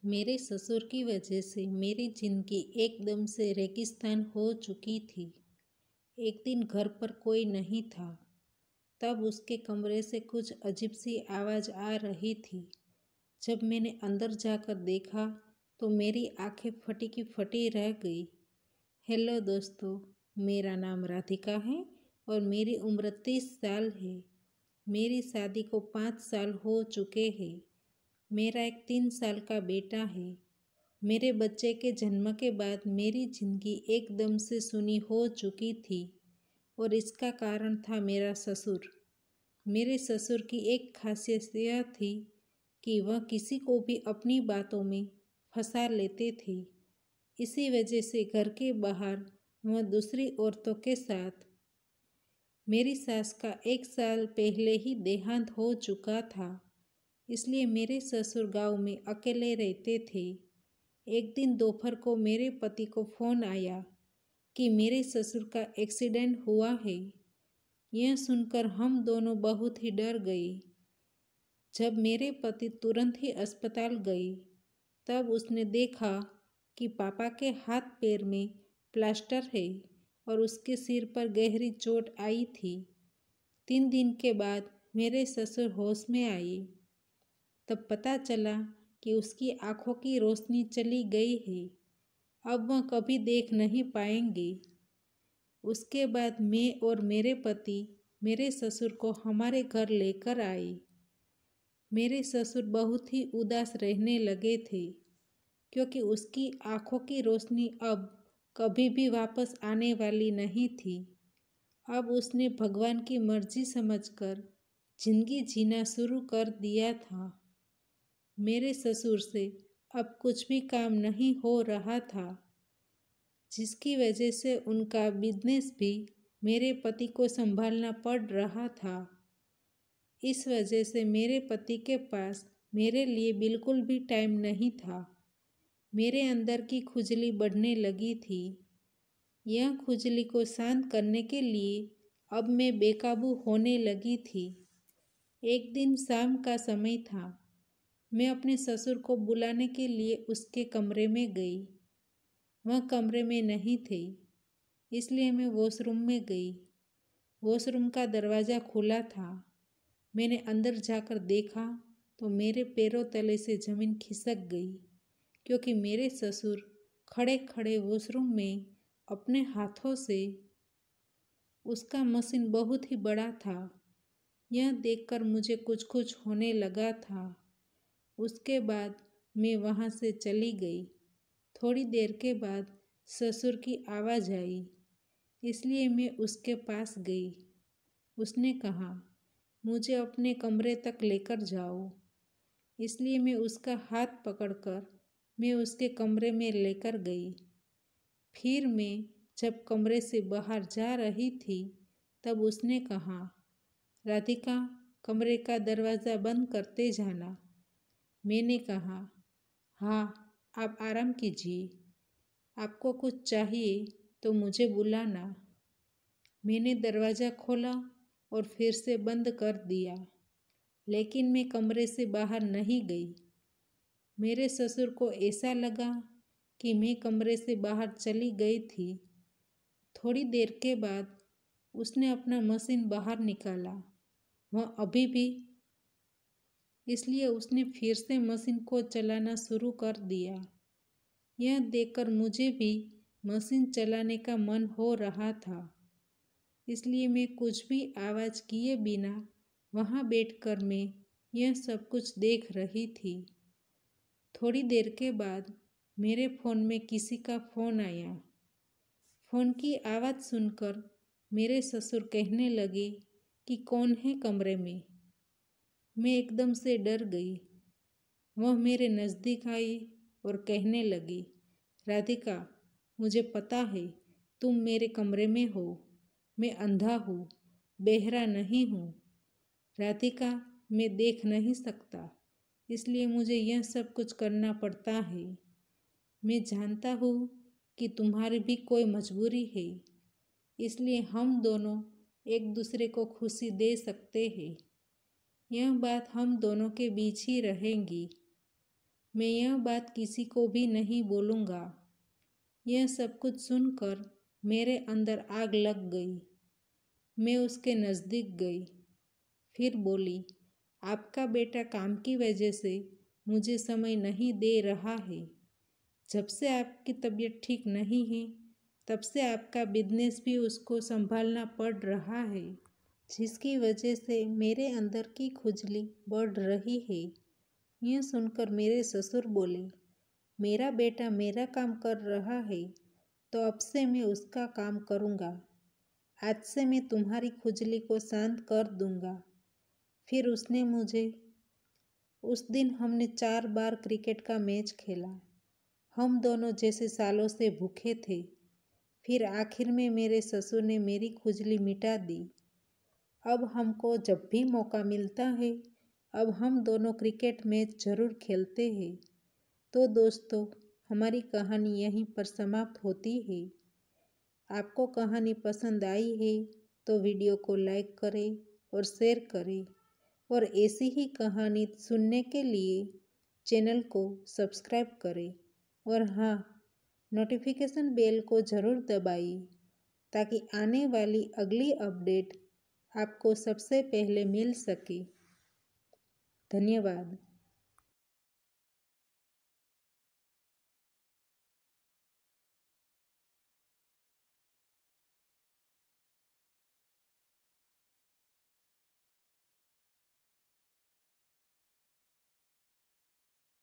मेरे ससुर की वजह से मेरी जिंदगी एकदम से रेगिस्तान हो चुकी थी। एक दिन घर पर कोई नहीं था। तब उसके कमरे से कुछ अजीब सी आवाज़ आ रही थी। जब मैंने अंदर जाकर देखा तो मेरी आंखें फटी की फटी रह गई। हेलो दोस्तों, मेरा नाम राधिका है और मेरी उम्र 30 साल है। मेरी शादी को 5 साल हो चुके हैं। मेरा एक 3 साल का बेटा है। मेरे बच्चे के जन्म के बाद मेरी जिंदगी एकदम से सुनी हो चुकी थी और इसका कारण था मेरा ससुर। मेरे ससुर की एक खासियत यह थी कि वह किसी को भी अपनी बातों में फंसा लेते थे। इसी वजह से घर के बाहर वह दूसरी औरतों के साथ। मेरी सास का 1 साल पहले ही देहांत हो चुका था, इसलिए मेरे ससुर गांव में अकेले रहते थे। एक दिन दोपहर को मेरे पति को फ़ोन आया कि मेरे ससुर का एक्सीडेंट हुआ है। यह सुनकर हम दोनों बहुत ही डर गए। जब मेरे पति तुरंत ही अस्पताल गए, तब उसने देखा कि पापा के हाथ पैर में प्लास्टर है और उसके सिर पर गहरी चोट आई थी। 3 दिन के बाद मेरे ससुर होश में आए। तब पता चला कि उसकी आंखों की रोशनी चली गई है। अब वह कभी देख नहीं पाएंगे। उसके बाद मैं और मेरे पति मेरे ससुर को हमारे घर लेकर आए। मेरे ससुर बहुत ही उदास रहने लगे थे, क्योंकि उसकी आंखों की रोशनी अब कभी भी वापस आने वाली नहीं थी। अब उसने भगवान की मर्जी समझकर जिंदगी जीना शुरू कर दिया था। मेरे ससुर से अब कुछ भी काम नहीं हो रहा था, जिसकी वजह से उनका बिजनेस भी मेरे पति को संभालना पड़ रहा था। इस वजह से मेरे पति के पास मेरे लिए बिल्कुल भी टाइम नहीं था। मेरे अंदर की खुजली बढ़ने लगी थी। यह खुजली को शांत करने के लिए अब मैं बेकाबू होने लगी थी। एक दिन शाम का समय था। मैं अपने ससुर को बुलाने के लिए उसके कमरे में गई। वह कमरे में नहीं थे, इसलिए मैं वॉशरूम में गई। वॉशरूम का दरवाज़ा खुला था। मैंने अंदर जाकर देखा तो मेरे पैरों तले से ज़मीन खिसक गई, क्योंकि मेरे ससुर खड़े खड़े वॉशरूम में अपने हाथों से। उसका मशीन बहुत ही बड़ा था। यह देखकर मुझे कुछ कुछ होने लगा था। उसके बाद मैं वहाँ से चली गई। थोड़ी देर के बाद ससुर की आवाज़ आई, इसलिए मैं उसके पास गई। उसने कहा, मुझे अपने कमरे तक लेकर जाओ। इसलिए मैं उसका हाथ पकड़कर मैं उसके कमरे में लेकर गई। फिर मैं जब कमरे से बाहर जा रही थी, तब उसने कहा, राधिका, कमरे का दरवाज़ा बंद करते जाना। मैंने कहा, हाँ, आप आराम कीजिए। आपको कुछ चाहिए तो मुझे बुलाना। मैंने दरवाज़ा खोला और फिर से बंद कर दिया, लेकिन मैं कमरे से बाहर नहीं गई। मेरे ससुर को ऐसा लगा कि मैं कमरे से बाहर चली गई थी। थोड़ी देर के बाद उसने अपना मशीन बाहर निकाला। वह अभी भी, इसलिए उसने फिर से मशीन को चलाना शुरू कर दिया। यह देखकर मुझे भी मशीन चलाने का मन हो रहा था, इसलिए मैं कुछ भी आवाज़ किए बिना वहाँ बैठकर मैं यह सब कुछ देख रही थी। थोड़ी देर के बाद मेरे फ़ोन में किसी का फ़ोन आया। फ़ोन की आवाज़ सुनकर मेरे ससुर कहने लगे कि कौन है कमरे में। मैं एकदम से डर गई। वह मेरे नज़दीक आई और कहने लगी, राधिका, मुझे पता है तुम मेरे कमरे में हो। मैं अंधा हूँ, बहरा नहीं हूँ। राधिका, मैं देख नहीं सकता, इसलिए मुझे यह सब कुछ करना पड़ता है। मैं जानता हूँ कि तुम्हारी भी कोई मजबूरी है, इसलिए हम दोनों एक दूसरे को खुशी दे सकते हैं। यह बात हम दोनों के बीच ही रहेंगी। मैं यह बात किसी को भी नहीं बोलूँगा। यह सब कुछ सुनकर मेरे अंदर आग लग गई। मैं उसके नज़दीक गई, फिर बोली, आपका बेटा काम की वजह से मुझे समय नहीं दे रहा है। जब से आपकी तबीयत ठीक नहीं है, तब से आपका बिजनेस भी उसको संभालना पड़ रहा है, जिसकी वजह से मेरे अंदर की खुजली बढ़ रही है। यह सुनकर मेरे ससुर बोले, मेरा बेटा मेरा काम कर रहा है, तो अब से मैं उसका काम करूँगा। आज से मैं तुम्हारी खुजली को शांत कर दूँगा। फिर उसने मुझे उस दिन हमने 4 बार क्रिकेट का मैच खेला। हम दोनों जैसे सालों से भूखे थे। फिर आखिर में मेरे ससुर ने मेरी खुजली मिटा दी। अब हमको जब भी मौका मिलता है, अब हम दोनों क्रिकेट मैच ज़रूर खेलते हैं। तो दोस्तों, हमारी कहानी यहीं पर समाप्त होती है। आपको कहानी पसंद आई है तो वीडियो को लाइक करें और शेयर करें, और ऐसी ही कहानी सुनने के लिए चैनल को सब्सक्राइब करें। और हाँ, नोटिफिकेशन बेल को ज़रूर दबाइए ताकि आने वाली अगली अपडेट आपको सबसे पहले मिल सके। धन्यवाद।